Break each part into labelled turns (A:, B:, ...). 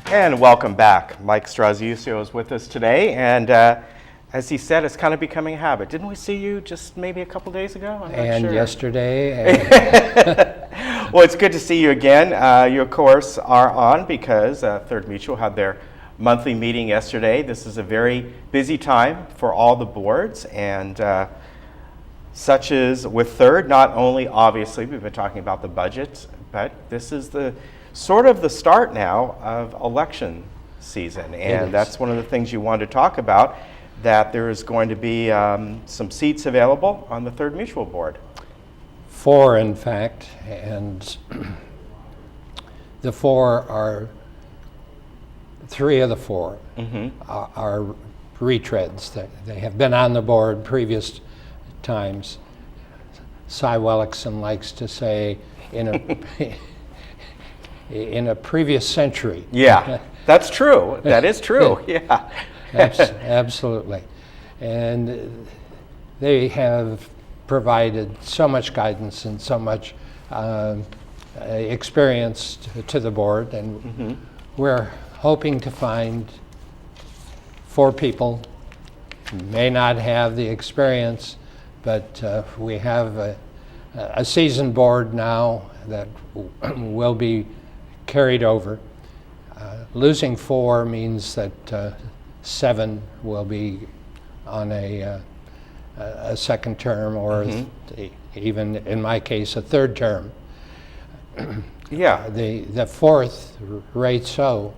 A: And welcome back. Mike Straziusio is with us today, and as he said, it's kind of becoming a habit. Didn't we see you just maybe a couple days ago? I'm not sure.
B: Yesterday.
A: Well, it's good to see you again. You, of course, are on because Third Mutual had their monthly meeting yesterday. This is a very busy time for all the boards, and such as with Third, not only, obviously, we've been talking about the budget, but this is the sort of the start now of election season, and that's one of the things you wanted to talk about, that there is going to be some seats available on the Third Mutual Board.
B: 4, in fact, and the 4 are, 3 of the 4 are retreads. They have been on the board previous times. Cy Wellickson likes to say in a previous century.
A: Yeah, that's true. That is true. Yeah.
B: Absolutely. And they have provided so much guidance and so much experience to the board, and we're hoping to find 4 people who may not have the experience, but we have a seasoned board now that will be carried over. Losing 4 means that 7 will be on a second term, or even in my case, a third term.
A: Yeah.
B: The 4th, Rachel,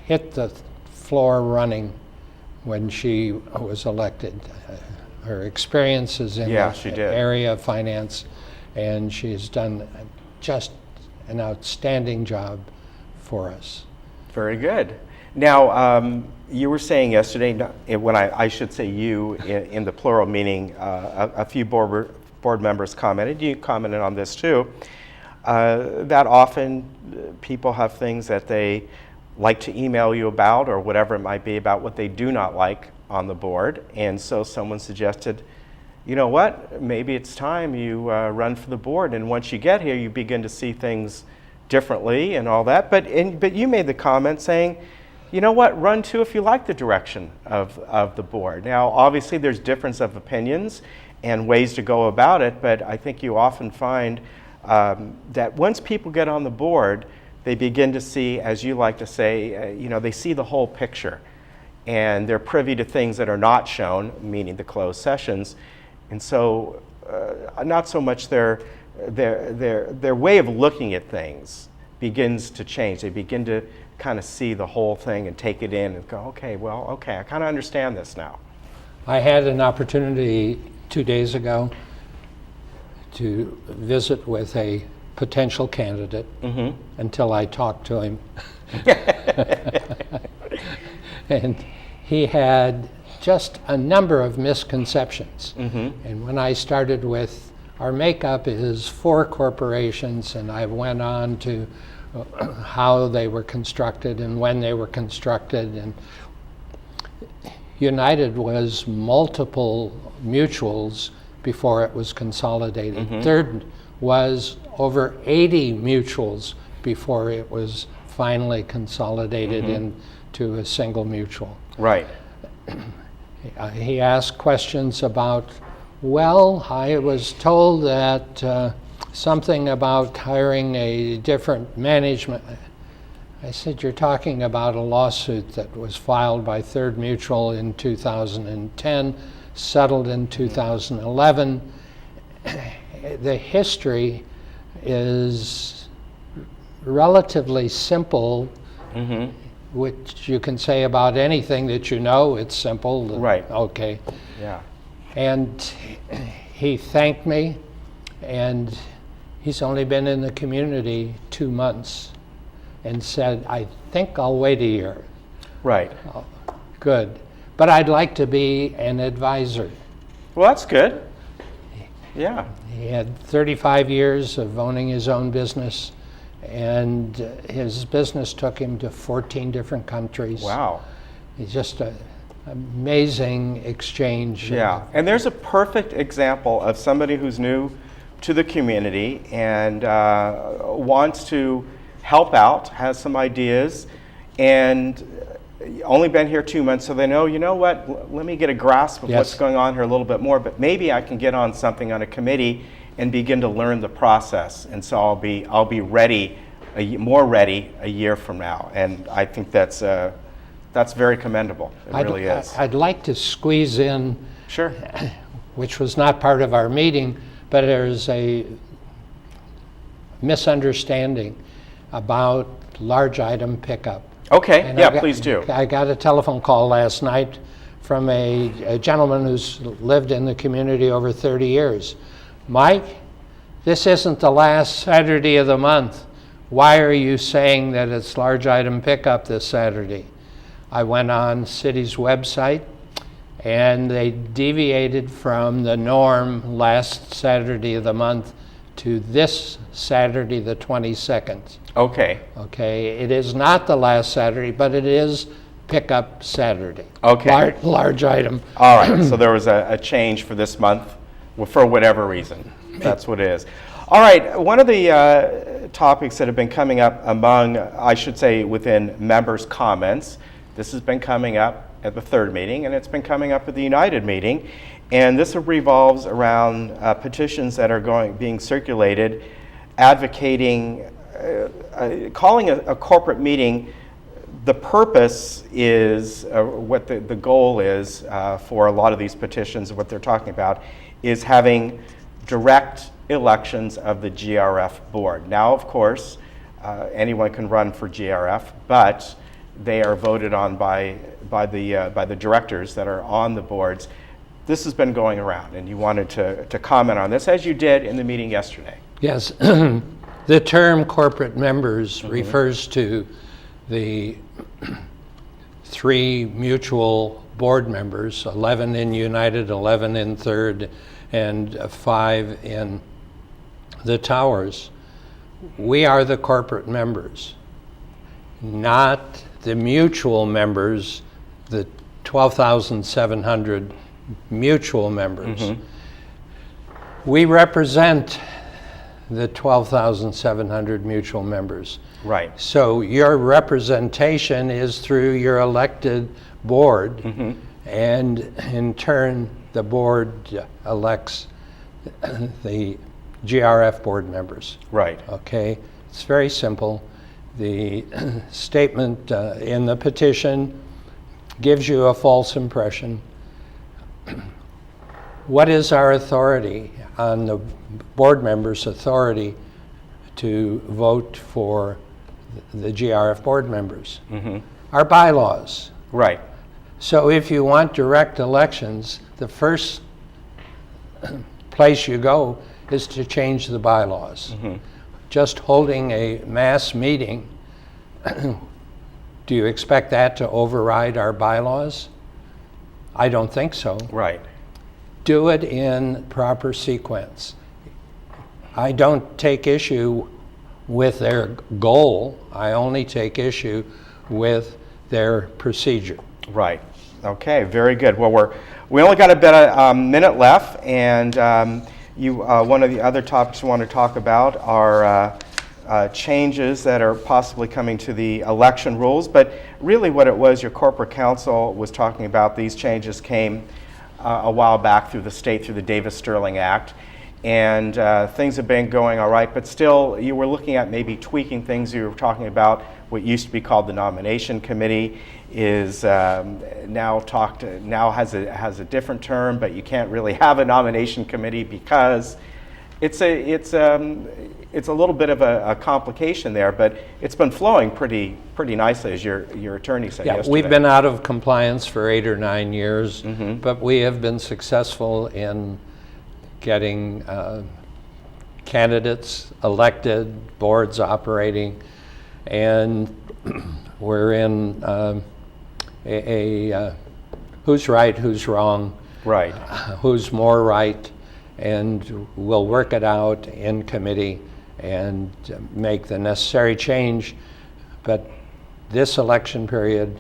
B: hit the floor running when she was elected. Her experiences in the area of finance, and she's done just an outstanding job for us.
A: Very good. Now, you were saying yesterday, when I should say you in the plural, meaning a few board members commented, you commented on this too, that often people have things that they like to email you about, or whatever it might be, about what they do not like on the board. And so someone suggested, you know what, maybe it's time you run for the board, and once you get here you begin to see things differently and all that. But you made the comment saying, you know what, run too if you like the direction of the board. Now, obviously there's difference of opinions and ways to go about it, but I think you often find that once people get on the board, they begin to see, as you like to say, they see the whole picture, and they're privy to things that are not shown, meaning the closed sessions. And so not so much their way of looking at things begins to change. They begin to kind of see the whole thing and take it in and go, okay, I kind of understand this now.
B: I had an opportunity 2 days ago to visit with a potential candidate until I talked to him. And he had just a number of misconceptions. And when I started with, our makeup is 4 corporations, and I went on to how they were constructed and when they were constructed. And United was multiple mutuals before it was consolidated. Third was over 80 mutuals before it was finally consolidated into a single mutual.
A: Right.
B: He asked questions about, well, I was told that something about hiring a different management. I said, you're talking about a lawsuit that was filed by Third Mutual in 2010, settled in 2011. The history is relatively simple, which you can say about anything that you know, it's simple.
A: Right.
B: Okay.
A: Yeah.
B: And he thanked me, and he's only been in the community 2 months, and said, I think I'll wait a year.
A: Right.
B: Oh, good. But I'd like to be an advisor.
A: Well, that's good. Yeah.
B: He had 35 years of owning his own business, and his business took him to 14 different countries.
A: Wow.
B: He's just amazing exchange.
A: Yeah, and there's a perfect example of somebody who's new to the community and wants to help out, has some ideas, and only been here 2 months, so they know, you know what, let me get a grasp of what's going on here a little bit more, but maybe I can get on something on a committee and begin to learn the process, and so I'll be ready, more ready a year from now, and I think that's very commendable. It really is.
B: I'd like to squeeze in,
A: Sure.
B: which was not part of our meeting, but there's a misunderstanding about large item pickup.
A: Okay,
B: And
A: yeah, please do.
B: I got a telephone call last night from a gentleman who's lived in the community over 30 years. Mike, this isn't the last Saturday of the month. Why are you saying that it's large item pickup this Saturday? I went on city's website and they deviated from the norm last Saturday of the month to this Saturday, the 22nd.
A: Okay.
B: Okay, it is not the last Saturday, but it is pickup Saturday.
A: Okay.
B: Large item.
A: All right, so there was a change for this month, for whatever reason. That's what it is. All right, one of the topics that have been coming up among, I should say, within members' comments, this has been coming up at the third meeting, and it's been coming up at the United meeting, and this revolves around petitions that are being circulated, advocating, calling a corporate meeting. The purpose is, what the goal is for a lot of these petitions, what they're talking about, is having direct elections of the GRF board. Now, of course, anyone can run for GRF, but they are voted on by the directors that are on the boards. This has been going around, and you wanted to comment on this, as you did in the meeting yesterday.
B: Yes, the term corporate members refers to the 3 mutual board members, 11 in United, 11 in Third, and 5 in the Towers. We are the corporate members, not the mutual members, the 12,700 mutual members. We represent the 12,700 mutual members.
A: Right.
B: So your representation is through your elected board, and in turn, the board elects the GRF board members.
A: Right.
B: Okay, it's very simple. The statement in the petition gives you a false impression. What is our authority on the board members' authority to vote for the GRF board members? Our bylaws.
A: Right.
B: So if you want direct elections, the first place you go is to change the bylaws. Just holding a mass meeting, do you expect that to override our bylaws? I don't think so.
A: Right.
B: Do it in proper sequence. I don't take issue with their goal. I only take issue with their procedure.
A: Right. Okay, very good. Well, we only got about a minute left, and one of the other topics we want to talk about are changes that are possibly coming to the election rules. But really what it was, your corporate counsel was talking about, these changes came a while back through the state, through the Davis-Sterling Act. And things have been going all right, but still you were looking at maybe tweaking things. You were talking about what used to be called the nomination committee is now has a different term, but you can't really have a nomination committee because it's a little bit of a complication there, but it's been flowing pretty nicely, as your attorney said yesterday.
B: We've been out of compliance for 8 or 9 years, but we have been successful in getting candidates elected, boards operating, and we're in a who's right, who's wrong,
A: right,
B: who's more right, and we'll work it out in committee and make the necessary change. But this election period,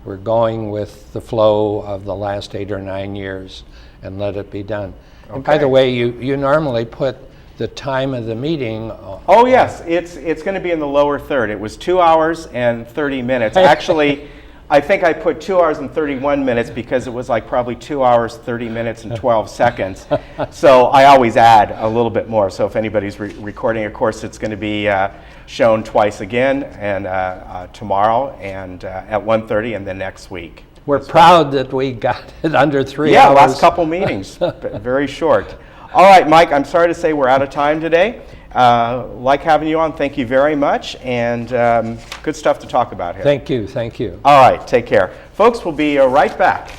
B: We're going with the flow of the last 8 or 9 years and let it be done. And by the
A: Okay.
B: way, you normally put the time of the meeting.
A: Oh, yes, it's going to be in the lower third. It was 2 hours and 30 minutes. Actually, I think I put 2 hours and 31 minutes because it was like probably 2 hours, 30 minutes, and 12 seconds. So I always add a little bit more. So if anybody's recording, of course, it's going to be shown twice again, and tomorrow, and at 1:30, and then next week.
B: We're proud that we got it under 3
A: Yeah,
B: hours.
A: last couple meetings, very short. All right, Mike, I'm sorry to say we're out of time today. Like having you on, thank you very much, and good stuff to talk about here.
B: Thank you, thank you.
A: All right, take care. Folks, we'll be right back.